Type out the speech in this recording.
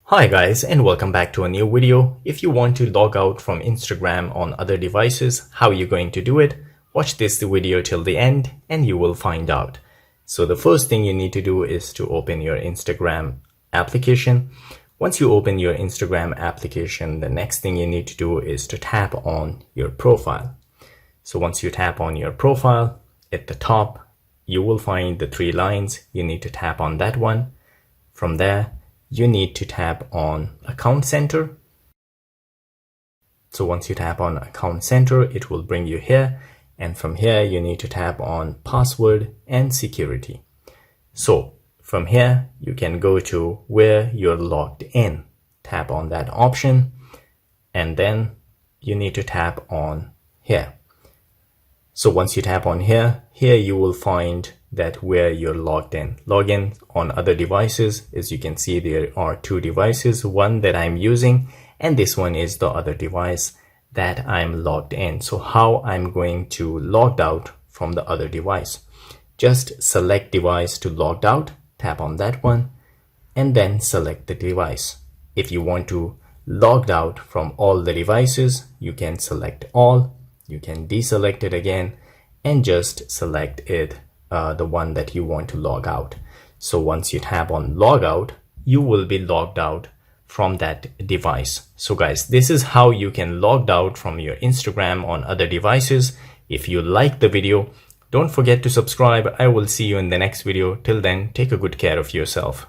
Hi guys, and welcome back to a new video. If you want to log out from Instagram on other devices, how are you going to do it? Watch this video till the end and you will find out. So the first thing you need to do is to open your Instagram application. Once you open your Instagram application, the next thing you need to do is to tap on your profile. So once you tap on your profile, at the top, you will find the three lines. You need to tap on that one. From there, you need to tap on Account Center. So once you tap on Account Center, it will bring you here. And from here, you need to tap on Password and Security. So from here, you can go to where you're logged in. Tap on that option. And then you need to tap on here. So once you tap on here you will find that where you're logged in. Login on other devices. As you can see, there are two devices, one that I'm using, and this one is the other device that I'm logged in. So how I'm going to log out from the other device. Just select device to logged out, tap on that one, and then select the device. If you want to logged out from all the devices, you can select all. You can deselect it again and just select it, the one that you want to log out. So once you tap on log out, you will be logged out from that device. So guys, this is how you can log out from your Instagram on other devices. If you like the video, don't forget to subscribe. I will see you in the next video. Till then, take a good care of yourself.